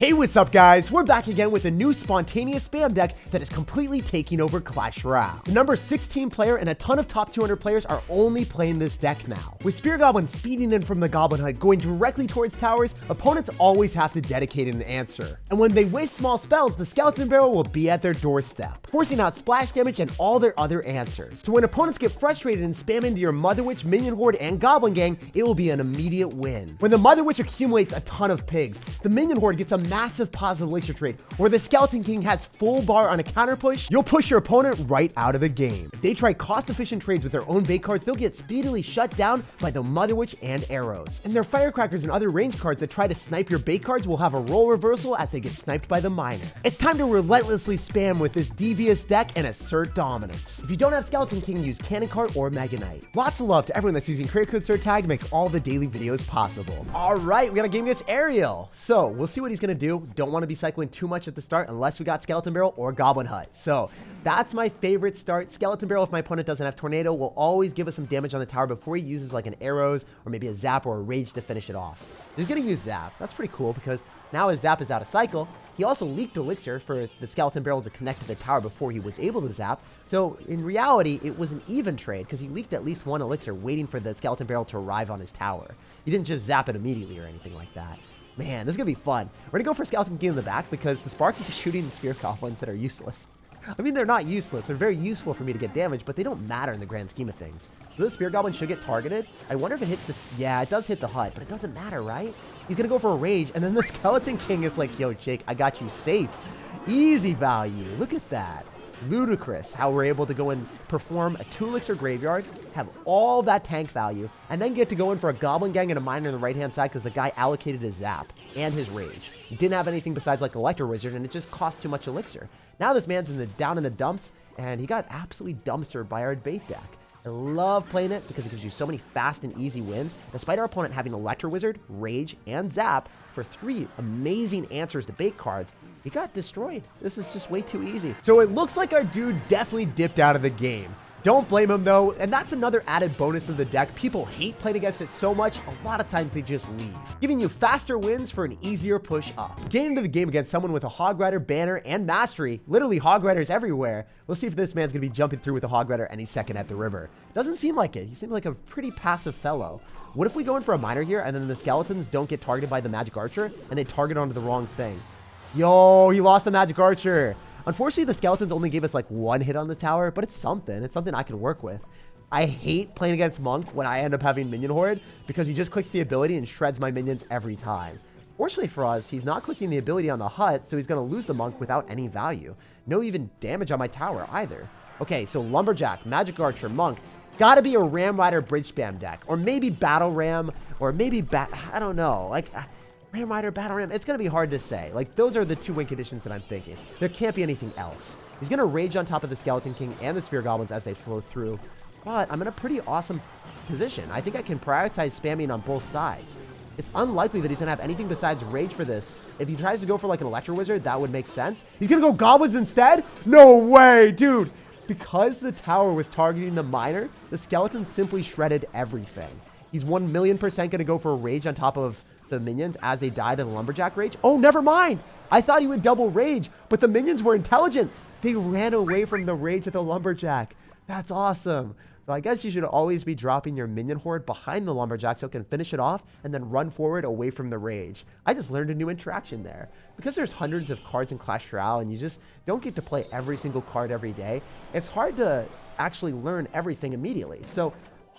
Hey, what's up guys? We're back again with a new spontaneous spam deck that is completely taking over Clash Royale. The number 16 player and a ton of top 200 players are only playing this deck now. With Spear Goblins speeding in from the Goblin Hut going directly towards towers, opponents always have to dedicate an answer. And when they waste small spells, the Skeleton Barrel will be at their doorstep, forcing out splash damage and all their other answers. So when opponents get frustrated and spam into your Mother Witch, Minion Horde, and Goblin Gang, it will be an immediate win. When the Mother Witch accumulates a ton of pigs, the Minion Horde gets a massive positive elixir trade, where the Skeleton King has full bar on a counter push, you'll push your opponent right out of the game. If they try cost-efficient trades with their own bait cards, they'll get speedily shut down by the Mother Witch and arrows. And their firecrackers and other range cards that try to snipe your bait cards will have a role reversal as they get sniped by the miner. It's time to relentlessly spam with this devious deck and assert dominance. If you don't have Skeleton King, use Cannon Cart or Mega Knight. Lots of love to everyone that's using creator code SirTag to make all the daily videos possible. All right, we got a game against Ariel. So we'll see what he's gonna do. Don't want to be cycling too much at the start unless we got Skeleton Barrel or Goblin Hut. So that's my favorite start. Skeleton Barrel, if my opponent doesn't have Tornado, will always give us some damage on the tower before he uses like an arrows or maybe a zap or a rage to finish it off. He's gonna use zap. That's pretty cool because now his zap is out of cycle. He also leaked elixir for the Skeleton Barrel to connect to the tower before he was able to zap. So in reality, it was an even trade because he leaked at least one elixir waiting for the Skeleton Barrel to arrive on his tower. He didn't just zap it immediately or anything like that. Man, this is going to be fun. We're going to go for Skeleton King in the back because the Sparky is shooting the Spear Goblins that are useless. I mean, they're not useless. They're very useful for me to get damage, but they don't matter in the grand scheme of things. So this Spear Goblin should get targeted. I wonder if it hits the... Yeah, it does hit the hut, but it doesn't matter, right? He's going to go for a rage, and then the Skeleton King is like, yo, Jake, I got you safe. Easy value. Look at that. Ludicrous how we're able to go and perform a 2 elixir graveyard, have all that tank value, and then get to go in for a Goblin Gang and a Miner on the right-hand side because the guy allocated his zap and his rage. He didn't have anything besides like Electro Wizard, and it just cost too much elixir. Now this man's down in the dumps, and he got absolutely dumpstered by our bait deck. I love playing it because it gives you so many fast and easy wins. Despite our opponent having Electro Wizard, Rage, and Zap for 3 amazing answers to bait cards, he got destroyed. This is just way too easy. So it looks like our dude definitely dipped out of the game. Don't blame him though, and that's another added bonus of the deck. People hate playing against it so much, a lot of times they just leave, giving you faster wins for an easier push up. Getting into the game against someone with a Hog Rider, Banner, and Mastery, literally Hog Riders everywhere. We'll see if this man's gonna be jumping through with a Hog Rider any second at the river. Doesn't seem like it. He seems like a pretty passive fellow. What if we go in for a Miner here, and then the Skeletons don't get targeted by the Magic Archer, and they target onto the wrong thing? Yo, he lost the Magic Archer. Unfortunately, the Skeletons only gave us like 1 hit on the tower, but it's something. It's something I can work with. I hate playing against Monk when I end up having Minion Horde because he just clicks the ability and shreds my minions every time. Fortunately for us, he's not clicking the ability on the hut, so he's going to lose the Monk without any value. No even damage on my tower either. Okay, so Lumberjack, Magic Archer, Monk. Gotta be a Ram Rider Bridge Spam deck. Or maybe Battle Ram, or maybe I don't know. Like... Ram Rider, Battle Ram, it's going to be hard to say. Like, those are the 2 win conditions that I'm thinking. There can't be anything else. He's going to rage on top of the Skeleton King and the Spear Goblins as they flow through. But I'm in a pretty awesome position. I think I can prioritize spamming on both sides. It's unlikely that he's going to have anything besides rage for this. If he tries to go for, like, an Electro Wizard, that would make sense. He's going to go Goblins instead? No way, dude! Because the tower was targeting the Miner, the Skeleton simply shredded everything. He's 1,000,000% going to go for a rage on top of the minions as they died in the Lumberjack rage. Oh, never mind. I thought he would double rage, but the minions were intelligent. They ran away from the rage of the Lumberjack. That's awesome. So I guess you should always be dropping your minion horde behind the Lumberjack so it can finish it off and then run forward away from the rage. I just learned a new interaction there. Because there's hundreds of cards in Clash Royale and you just don't get to play every single card every day, it's hard to actually learn everything immediately. So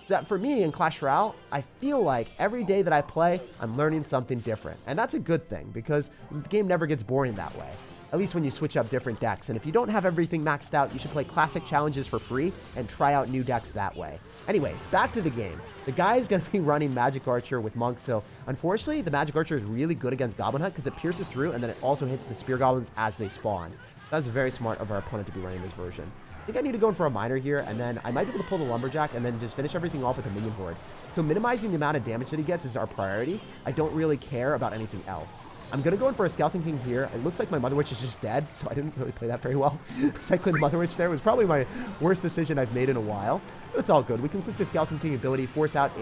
that for me in Clash Royale, I feel like every day that I play, I'm learning something different. And that's a good thing because the game never gets boring that way. At least when you switch up different decks. And if you don't have everything maxed out, you should play classic challenges for free and try out new decks that way. Anyway, back to the game. The guy is going to be running Magic Archer with Monk, so unfortunately, the Magic Archer is really good against Goblin Hut because it pierces through and then it also hits the Spear Goblins as they spawn. That's very smart of our opponent to be running this version. I think I need to go in for a Miner here, and then I might be able to pull the Lumberjack and then just finish everything off with a Minion Horde. So minimizing the amount of damage that he gets is our priority. I don't really care about anything else. I'm going to go in for a Skeleton King here. It looks like my Mother Witch is just dead, so I didn't really play that very well. Cycling the Mother Witch there was probably my worst decision I've made in a while. But it's all good. We can click the Skeleton King ability, force out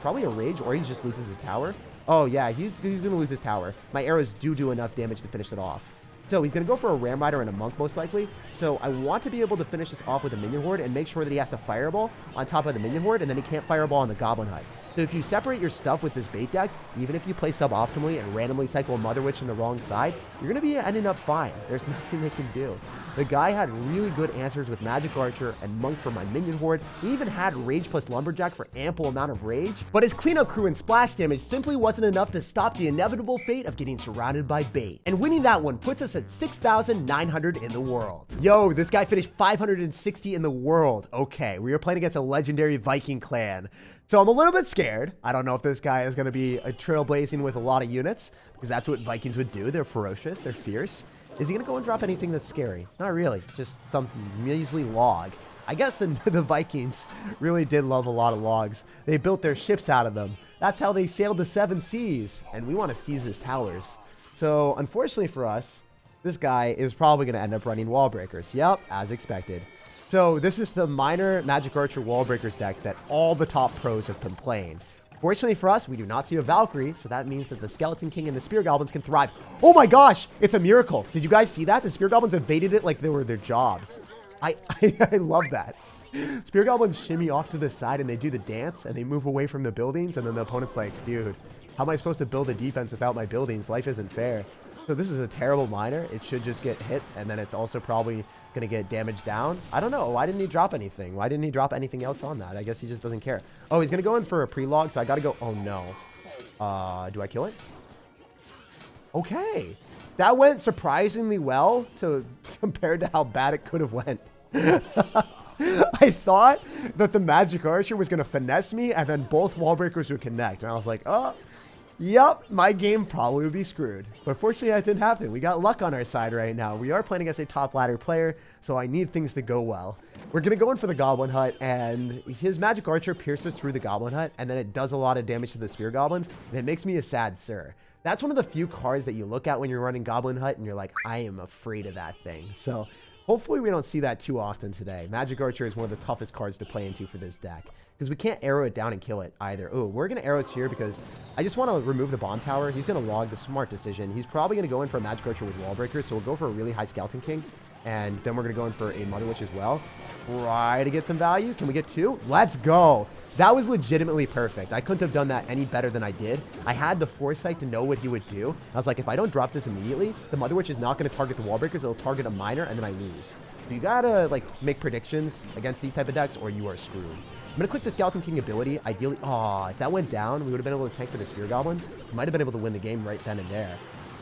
probably a Rage, or he just loses his tower. Oh, yeah, he's going to lose his tower. My arrows do enough damage to finish it off. So he's going to go for a Ram Rider and a Monk, most likely. So I want to be able to finish this off with a Minion Horde and make sure that he has to Fireball on top of the Minion Horde, and then he can't Fireball on the Goblin Hut. So if you separate your stuff with this bait deck, even if you play suboptimally and randomly cycle a Mother Witch in the wrong side, you're going to be ending up fine. There's nothing they can do. The guy had really good answers with Magic Archer and Monk for my Minion Horde. He even had Rage plus Lumberjack for ample amount of rage. But his cleanup crew and splash damage simply wasn't enough to stop the inevitable fate of getting surrounded by bait. And winning that one puts us at 6,900 in the world. Yo, this guy finished 560 in the world. Okay, we are playing against a legendary Viking clan. So I'm a little bit scared. I don't know if this guy is going to be a trailblazing with a lot of units, because that's what Vikings would do. They're ferocious, they're fierce. Is he going to go and drop anything that's scary? Not really, just some measly log. I guess the Vikings really did love a lot of logs. They built their ships out of them. That's how they sailed the 7 seas, and we want to seize his towers. So unfortunately for us, this guy is probably going to end up running wall breakers. Yep, as expected. So this is the minor Magic Archer wall breakers deck that all the top pros have been playing. Fortunately for us, we do not see a Valkyrie, so that means that the Skeleton King and the Spear Goblins can thrive. Oh my gosh, it's a miracle. Did you guys see that? The Spear Goblins evaded it like they were their jobs. I love that. Spear Goblins shimmy off to the side and they do the dance and they move away from the buildings, and then the opponent's like, dude, how am I supposed to build a defense without my buildings? Life isn't fair. So this is a terrible miner. It should just get hit, and then it's also probably going to get damaged down. I don't know. Why didn't he drop anything? Why didn't he drop anything else on that? I guess he just doesn't care. Oh, he's going to go in for a pre-log, so I got to go. Oh, no. Do I kill it? Okay. That went surprisingly well compared to how bad it could have went. I thought that the Magic Archer was going to finesse me, and then both wall breakers would connect. And I was like, oh, yep, my game probably would be screwed. But fortunately, that didn't happen. We got luck on our side right now. We are playing against a top ladder player, so I need things to go well. We're going to go in for the Goblin Hut, and his Magic Archer pierces through the Goblin Hut, and then it does a lot of damage to the Spear Goblins, and it makes me a sad sir. That's one of the few cards that you look at when you're running Goblin Hut, and you're like, I am afraid of that thing. So hopefully we don't see that too often today. Magic Archer is one of the toughest cards to play into for this deck, because we can't arrow it down and kill it either. Oh, we're going to arrows here because I just want to remove the bomb tower. He's going to log the smart decision. He's probably going to go in for a Magic Archer with wall breakers, so we'll go for a really high Skeleton King, and then we're going to go in for a Mother Witch as well. Try to get some value. Can we get 2? Let's go. That was legitimately perfect. I couldn't have done that any better than I did. I had the foresight to know what he would do. I was like, if I don't drop this immediately, the Mother Witch is not going to target the wall breakers. It'll target a miner, and then I lose. So you got to like make predictions against these type of decks, or you are screwed. I'm going to click the Skeleton King ability. Ideally, if that went down, we would have been able to tank for the Spear Goblins. We might have been able to win the game right then and there.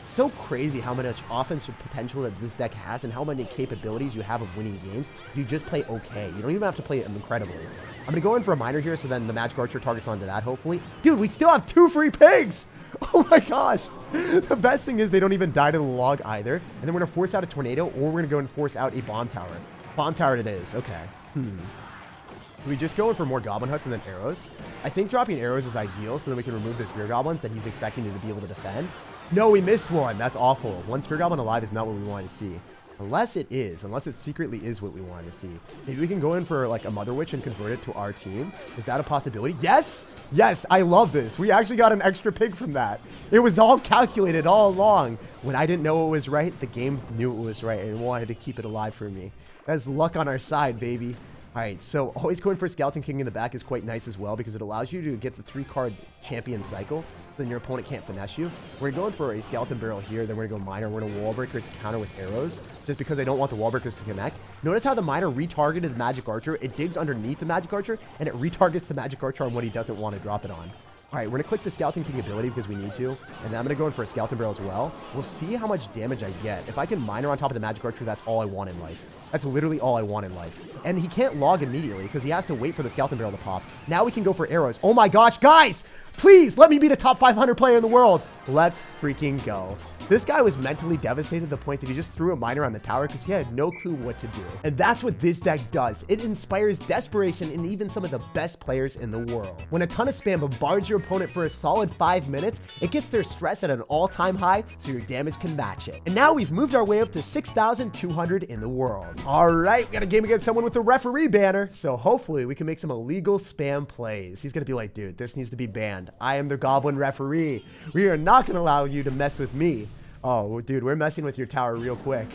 It's so crazy how much offensive potential that this deck has and how many capabilities you have of winning games. You just play okay. You don't even have to play incredibly. I'm going to go in for a miner here, so then the Magic Archer targets onto that, hopefully. Dude, we still have 2 free pigs! Oh my gosh! The best thing is they don't even die to the log either. And then we're going to force out a tornado, or we're going to go and force out a bomb tower. Bomb tower it is. Okay. Do we just go in for more Goblin Huts and then arrows? I think dropping arrows is ideal, so then we can remove the Spear Goblins that he's expecting to be able to defend. No, we missed one. That's awful. One Spear Goblin alive is not what we wanted to see. Unless it is. Unless it secretly is what we wanted to see. Maybe we can go in for like a Mother Witch and convert it to our team. Is that a possibility? Yes! Yes, I love this. We actually got an extra pig from that. It was all calculated all along. When I didn't know it was right, the game knew it was right and wanted to keep it alive for me. That's luck on our side, baby. All right, so always going for a Skeleton King in the back is quite nice as well, because it allows you to get the 3-card champion cycle, so then your opponent can't finesse you. We're going for a Skeleton Barrel here, then we're going to go Miner. We're going to Wall Breakers counter with arrows, just because I don't want the Wall Breakers to connect. Notice how the Miner retargeted the Magic Archer. It digs underneath the Magic Archer, and it retargets the Magic Archer on what he doesn't want to drop it on. All right, we're going to click the Skeleton King ability because we need to, and then I'm going to go in for a Skeleton Barrel as well. We'll see how much damage I get. If I can Miner on top of the Magic Archer, that's all I want in life. That's literally all I want in life. And he can't log immediately because he has to wait for the Skeleton Barrel to pop. Now we can go for arrows. Oh my gosh, guys! Please, let me be the top 500 player in the world. Let's freaking go. This guy was mentally devastated to the point that he just threw a miner on the tower because he had no clue what to do. And that's what this deck does. It inspires desperation in even some of the best players in the world. When a ton of spam bombards your opponent for a solid 5 minutes, it gets their stress at an all-time high so your damage can match it. And now we've moved our way up to 6,200 in the world. All right, we got a game against someone with a referee banner, so hopefully we can make some illegal spam plays. He's gonna be like, dude, this needs to be banned. I am the goblin referee. We are not gonna allow you to mess with me. Oh, dude, we're messing with your tower real quick.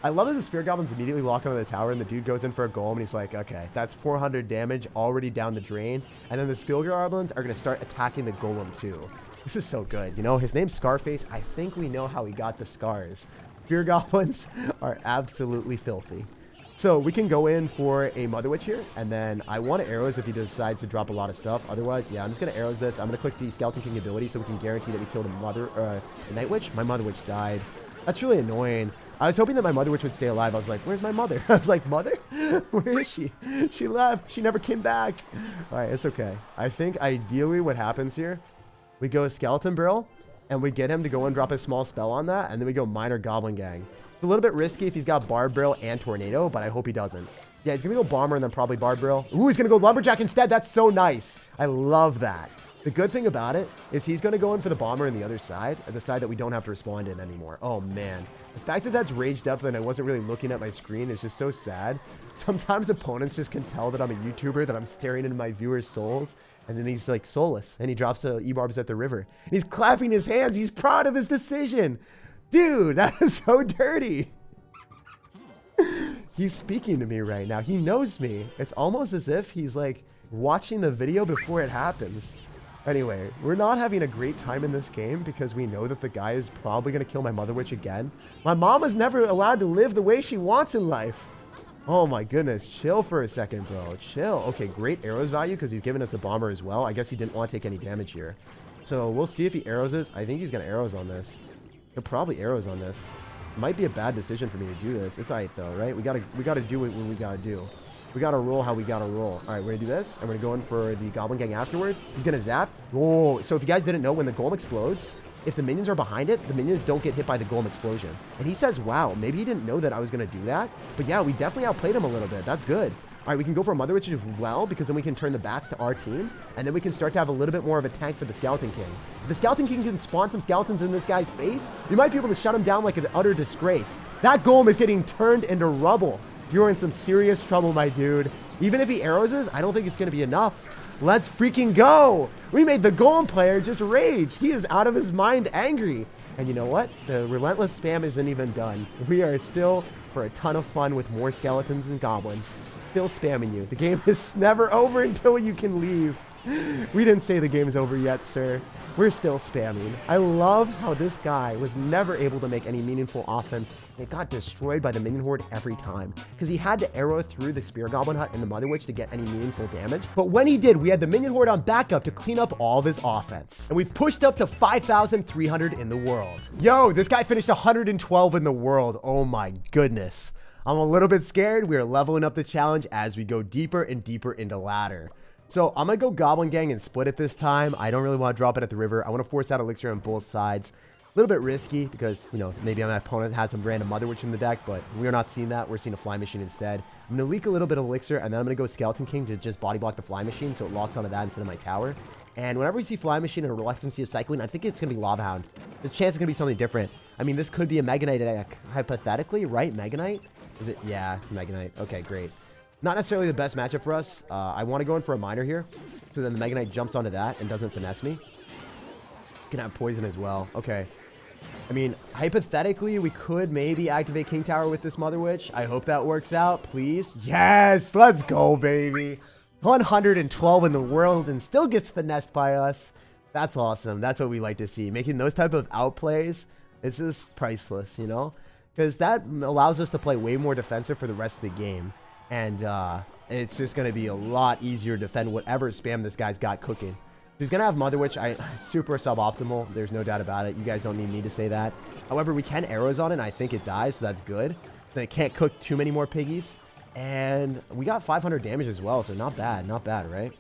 I love that the Spirit Goblins immediately lock onto the tower and the dude goes in for a Golem and he's like, okay, that's 400 damage already down the drain. And then the Spirit Goblins are going to start attacking the Golem too. This is so good. You know, his name's Scarface. I think we know how he got the scars. Spirit Goblins are absolutely filthy. So we can go in for a Mother Witch here, and then I want arrows if he decides to drop a lot of stuff. Otherwise, yeah, I'm just going to arrows this. I'm going to click the Skeleton King ability so we can guarantee that we killed the Night Witch. My Mother Witch died. That's really annoying. I was hoping that my Mother Witch would stay alive. I was like, where's my mother? I was like, mother? Where is she? She left. She never came back. All right, it's okay. I think ideally what happens here, we go Skeleton Barrel, and we get him to go and drop a small spell on that, and then we go Minor Goblin Gang. It's a little bit risky if he's got Barb Barrel and Tornado, but I hope he doesn't. Yeah, he's going to go Bomber and then probably Barb Barrel. Ooh, he's going to go Lumberjack instead. That's so nice. I love that. The good thing about it is he's going to go in for the Bomber on the other side, the side that we don't have to respond in anymore. Oh, man. The fact that that's raged up and I wasn't really looking at my screen is just so sad. Sometimes opponents just can tell that I'm a YouTuber, that I'm staring into my viewers' souls, and then he's like soulless, and he drops E-barbs at the river. And he's clapping his hands. He's proud of his decision. Dude, that is so dirty. He's speaking to me right now. He knows me. It's almost as if he's like watching the video before it happens. Anyway, we're not having a great time in this game because we know that the guy is probably going to kill my Mother Witch again. My mom is never allowed to live the way she wants in life. Oh my goodness. Chill for a second, bro. Chill. Okay, great arrows value because he's giving us the Bomber as well. I guess he didn't want to take any damage here. So we'll see if he arrows us. I think he's going to arrows on this. He'll probably arrows on this. Might be a bad decision for me to do this. It's alright though, right? We gotta do it when we gotta do. We gotta roll how we gotta roll. Alright, we're gonna do this. And we're gonna go in for the Goblin Gang afterward. He's gonna zap. Oh, so if you guys didn't know, when the Golem explodes, if the minions are behind it, the minions don't get hit by the Golem explosion. And he says, wow, maybe he didn't know that I was gonna do that. But yeah, we definitely outplayed him a little bit. That's good. All right, we can go for a Mother Witch as well, because then we can turn the bats to our team, and then we can start to have a little bit more of a tank for the Skeleton King. If the Skeleton King can spawn some skeletons in this guy's face, we might be able to shut him down like an utter disgrace. That Golem is getting turned into rubble. You're in some serious trouble, my dude. Even if he arrows us, I don't think it's going to be enough. Let's freaking go. We made the Golem player just rage. He is out of his mind angry. And you know what? The relentless spam isn't even done. We are still for a ton of fun with more skeletons and goblins. Still spamming you. The game is never over until you can leave. We didn't say the game's over yet, sir. We're still spamming. I love how this guy was never able to make any meaningful offense. It got destroyed by the minion horde every time because he had to arrow through the Spear Goblin Hut and the Mother Witch to get any meaningful damage. But when he did, we had the minion horde on backup to clean up all of his offense. And we've pushed up to 5,300 in the world. Yo, this guy finished 112 in the world. Oh my goodness. I'm a little bit scared. We are leveling up the challenge as we go deeper and deeper into ladder. So I'm going to go Goblin Gang and split it this time. I don't really want to drop it at the river. I want to force out elixir on both sides. A little bit risky because, you know, maybe my opponent had some random Mother Witch in the deck, but we're not seeing that. We're seeing a Fly Machine instead. I'm going to leak a little bit of elixir, and then I'm going to go Skeleton King to just body block the Fly Machine so it locks onto that instead of my tower. And whenever we see Fly Machine and a reluctancy of cycling, I think it's going to be Lava Hound. The chance is going to be something different. I mean, this could be a Mega Knight deck, hypothetically, right? Mega Knight? Is it? Yeah, Mega Knight. Okay, great. Not necessarily the best matchup for us. I want to go in for a Miner here. So then the Mega Knight jumps onto that and doesn't finesse me. Can have poison as well. Okay. I mean, hypothetically, we could maybe activate King Tower with this Mother Witch. I hope that works out, please. Yes! Let's go, baby! 112 in the world and still gets finessed by us. That's awesome. That's what we like to see. Making those type of outplays, it's just priceless, you know? Because that allows us to play way more defensive for the rest of the game. And it's just going to be a lot easier to defend whatever spam this guy's got cooking. He's going to have Mother Witch. Super suboptimal. There's no doubt about it. You guys don't need me to say that. However, we can arrows on it, and I think it dies, so that's good. So it can't cook too many more piggies. And we got 500 damage as well, so not bad. Not bad, right?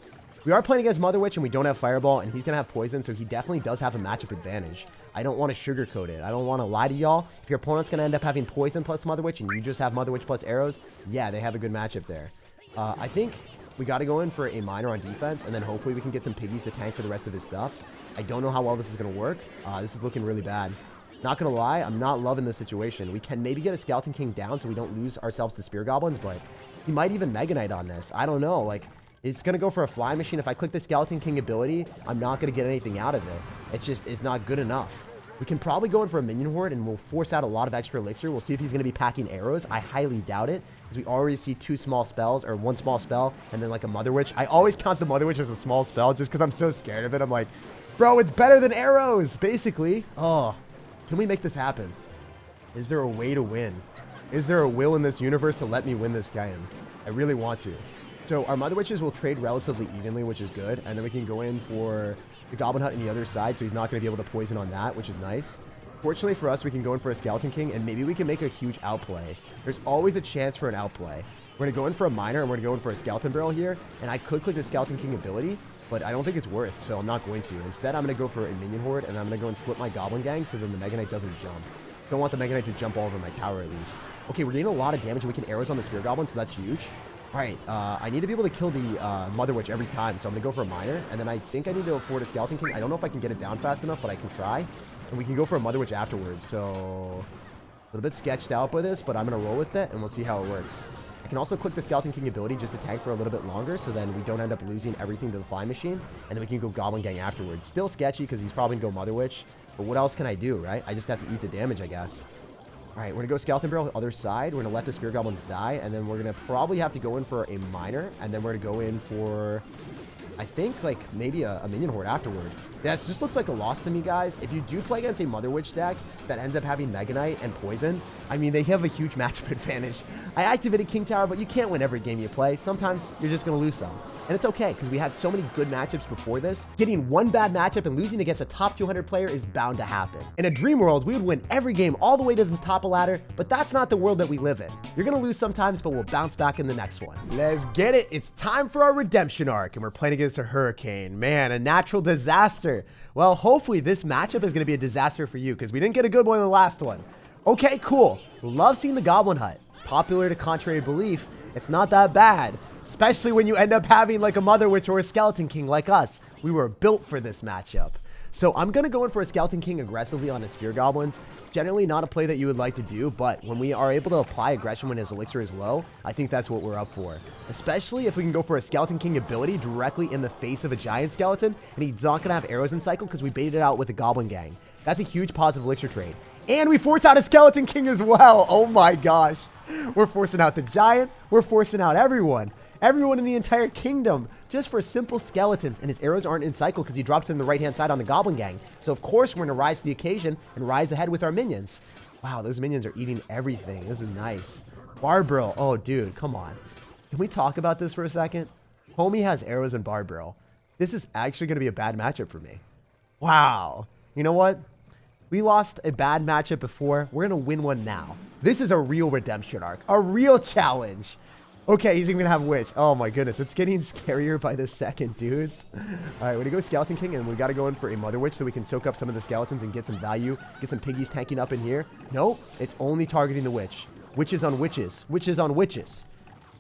We are playing against Mother Witch, and we don't have Fireball, and he's going to have Poison, so he definitely does have a matchup advantage. I don't want to sugarcoat it. I don't want to lie to y'all. If your opponent's going to end up having Poison plus Mother Witch, and you just have Mother Witch plus arrows, yeah, they have a good matchup there. I think we got to go in for a minor on defense, and then hopefully we can get some piggies to tank for the rest of his stuff. I don't know how well this is going to work. This is looking really bad. Not going to lie, I'm not loving this situation. We can maybe get a Skeleton King down so we don't lose ourselves to Spear Goblins, but he might even Mega Knight on this. I don't know. Like, it's going to go for a Fly Machine. If I click the Skeleton King ability, I'm not going to get anything out of it. It's not good enough. We can probably go in for a Minion Horde, and we'll force out a lot of extra elixir. We'll see if he's going to be packing arrows. I highly doubt it, because we already see 2 small spells, or 1 small spell, and then like a Mother Witch. I always count the Mother Witch as a small spell, just because I'm so scared of it. I'm like, bro, it's better than arrows, basically. Oh, can we make this happen? Is there a way to win? Is there a will in this universe to let me win this game? I really want to. So our Mother Witches will trade relatively evenly, which is good. And then we can go in for the Goblin Hut on the other side, so he's not going to be able to poison on that, which is nice. Fortunately for us, we can go in for a Skeleton King, and maybe we can make a huge outplay. There's always a chance for an outplay. We're going to go in for a Miner, and we're going to go in for a Skeleton Barrel here. And I could click the Skeleton King ability, but I don't think it's worth, so I'm not going to. Instead, I'm going to go for a Minion Horde, and I'm going to go and split my Goblin Gang so then the Mega Knight doesn't jump. Don't want the Mega Knight to jump all over my tower at least. Okay, we're getting a lot of damage, and we can arrows on the Spear Goblin, so that's huge. All right, I need to be able to kill the Mother Witch every time, so I'm going to go for a Miner, and then I think I need to afford a Skeleton King. I don't know if I can get it down fast enough, but I can try. And we can go for a Mother Witch afterwards, so a little bit sketched out by this, but I'm going to roll with it, and we'll see how it works. I can also click the Skeleton King ability just to tank for a little bit longer, so then we don't end up losing everything to the Fly Machine, and then we can go Goblin Gang afterwards. Still sketchy, because he's probably going to go Mother Witch, but what else can I do, right? I just have to eat the damage, I guess. All right, we're going to go Skeleton Barrel other side. We're going to let the Spear Goblins die, and then we're going to probably have to go in for a Miner, and then we're going to go in for, I think, like, maybe a Minion Horde afterward. Yeah, it just looks like a loss to me, guys. If you do play against a Mother Witch deck that ends up having Mega Knight and Poison, I mean, they have a huge matchup advantage. I activated King Tower, but you can't win every game you play. Sometimes you're just going to lose some. And it's okay, because we had so many good matchups before this. Getting one bad matchup and losing against a top 200 player is bound to happen. In a dream world, we would win every game all the way to the top of ladder, but that's not the world that we live in. You're going to lose sometimes, but we'll bounce back in the next one. Let's get it. It's time for our redemption arc, and we're playing against a Hurricane. Man, a natural disaster. Well, hopefully this matchup is going to be a disaster for you, because we didn't get a good one in the last one. Okay, cool. Love seeing the Goblin Hut. Popular to contrary belief, it's not that bad. Especially when you end up having like a Mother Witch or a Skeleton King like us. We were built for this matchup. So I'm going to go in for a Skeleton King aggressively on his Spear Goblins. Generally not a play that you would like to do, but when we are able to apply aggression when his elixir is low, I think that's what we're up for. Especially if we can go for a Skeleton King ability directly in the face of a Giant Skeleton, and he's not going to have arrows in cycle because we baited it out with a Goblin Gang. That's a huge positive elixir trade. And we force out a Skeleton King as well. Oh my gosh. We're forcing out the Giant. We're forcing out everyone. Everyone in the entire kingdom, just for simple skeletons, and his arrows aren't in cycle because he dropped them the right-hand side on the Goblin Gang. So, of course, we're going to rise to the occasion and rise ahead with our minions. Wow, those minions are eating everything. This is nice. Barbarrel. Oh, dude, come on. Can we talk about this for a second? Homie has arrows and Barbarrel. This is actually going to be a bad matchup for me. Wow. You know what? We lost a bad matchup before. We're going to win one now. This is a real redemption arc. A real challenge. Okay, he's even going to have Witch. Oh my goodness, it's getting scarier by the second, dudes. All right, we're going to go Skeleton King, and we got to go in for a Mother Witch so we can soak up some of the skeletons and get some value. Get some piggies tanking up in here. Nope, it's only targeting the Witch. Witches on witches. Witches on witches.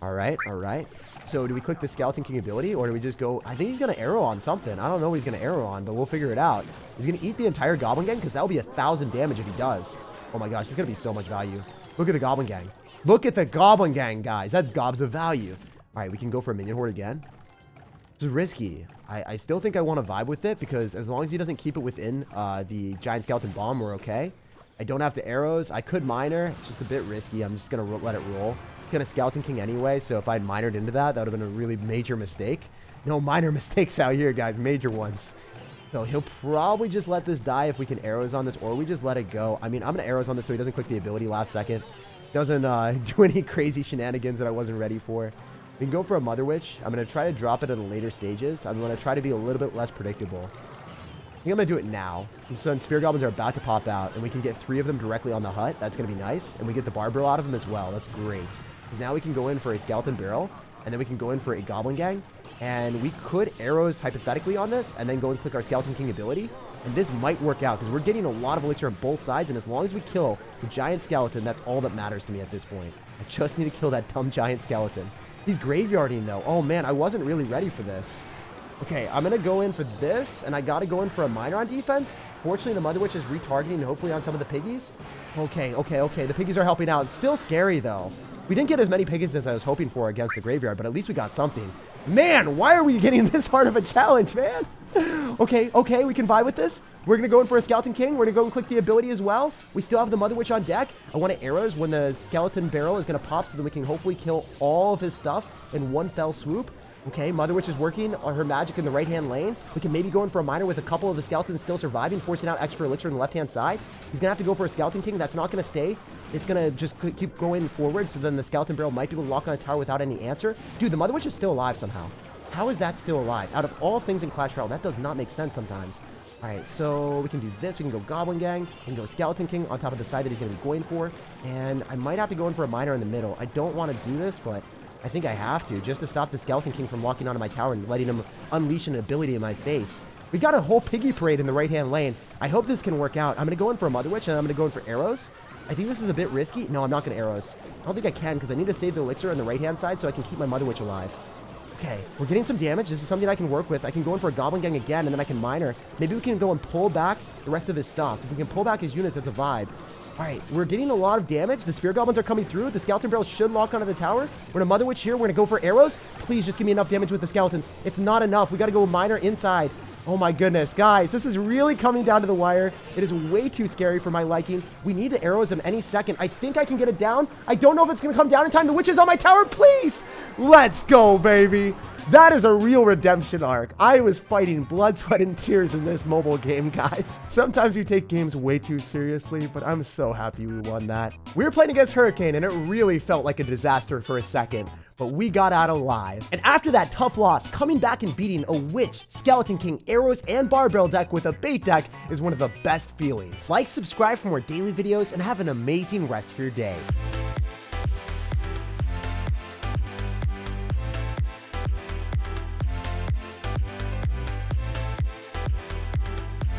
All right, all right. So do we click the Skeleton King ability, or do we just go... I think he's going to arrow on something. I don't know what he's going to arrow on, but we'll figure it out. He's going to eat the entire Goblin Gang, because that will be 1,000 damage if he does. Oh my gosh, there's going to be so much value. Look at the Goblin Gang. Look at the Goblin Gang, guys. That's gobs of value. All right, we can go for a Minion Horde again. This is risky. I still think I want to vibe with it, because as long as he doesn't keep it within the Giant Skeleton Bomb, we're okay. I don't have the arrows. I could Miner. It's just a bit risky. I'm just going to let it roll. It's going to Skeleton King anyway, so if I'd Minered into that, that would have been a really major mistake. No minor mistakes out here, guys. Major ones. So he'll probably just let this die if we can arrows on this, or we just let it go. I mean, I'm going to arrows on this so he doesn't click the ability last second. Doesn't do any crazy shenanigans that I wasn't ready for. We can go for a Mother Witch. I'm going to try to drop it at the later stages. I'm going to try to be a little bit less predictable. I think I'm going to do it now. So Spear Goblins are about to pop out, and we can get 3 of them directly on the hut. That's going to be nice. And we get the Barbarrel out of them as well. That's great. Because now we can go in for a Skeleton Barrel, and then we can go in for a Goblin Gang. And we could arrows hypothetically on this and then go and click our Skeleton King ability. And this might work out because we're getting a lot of elixir on both sides. And as long as we kill the giant skeleton, that's all that matters to me at this point. I just need to kill that dumb giant skeleton. He's graveyarding though. Oh man, I wasn't really ready for this. Okay, I'm going to go in for this. And I got to go in for a miner on defense. Fortunately, the Mother Witch is retargeting hopefully on some of the piggies. Okay. The piggies are helping out. It's still scary though. We didn't get as many piggies as I was hoping for against the graveyard, but at least we got something. Man, why are we getting this hard of a challenge, man? Okay, we can vibe with this. We're going to go in for a Skeleton King. We're going to go and click the ability as well. We still have the Mother Witch on deck. I want arrows when the skeleton barrel is going to pop so that we can hopefully kill all of his stuff in one fell swoop. Okay, Mother Witch is working on her magic in the right-hand lane. We can maybe go in for a miner with a couple of the skeletons still surviving, forcing out extra elixir on the left-hand side. He's going to have to go for a Skeleton King. That's not going to stay. It's going to just keep going forward, so then the skeleton barrel might be able to lock on a tower without any answer. Dude, the Mother Witch is still alive somehow. How is that still alive? Out of all things in Clash Royale, that does not make sense sometimes. All right, so we can do this. We can go Goblin Gang. We can go Skeleton King on top of the side that he's going to be going for. And I might have to go in for a miner in the middle. I don't want to do this, but I think I have to, just to stop the Skeleton King from locking onto my tower and letting him unleash an ability in my face. We've got a whole piggy parade in the right-hand lane. I hope this can work out. I'm going to go in for a Mother Witch, and I'm going to go in for arrows. I think this is a bit risky. No, I'm not going to arrows. I don't think I can, because I need to save the elixir on the right-hand side so I can keep my Mother Witch alive. Okay, we're getting some damage. This is something I can work with. I can go in for a Goblin Gang again, and then I can miner. Maybe we can go and pull back the rest of his stuff. If we can pull back his units, that's a vibe. All right, we're getting a lot of damage. The Spear Goblins are coming through. The Skeleton Barrel should lock onto the tower. We're going to Mother Witch here. We're going to go for arrows. Please just give me enough damage with the skeletons. It's not enough. We got to go miner inside. Oh my goodness, guys, this is really coming down to the wire. It is way too scary for my liking. We need the arrows in any second. I think I can get it down. I don't know if it's going to come down in time. The witch is on my tower, please. Let's go, baby. That is a real redemption arc. I was fighting blood, sweat, and tears in this mobile game, guys. Sometimes we take games way too seriously, but I'm so happy we won that. We were playing against Hurricane, and it really felt like a disaster for a second, but we got out alive. And after that tough loss, coming back and beating a Witch, Skeleton King, Arrows, and Barbell deck with a bait deck is one of the best feelings. Like, subscribe for more daily videos, and have an amazing rest of your day.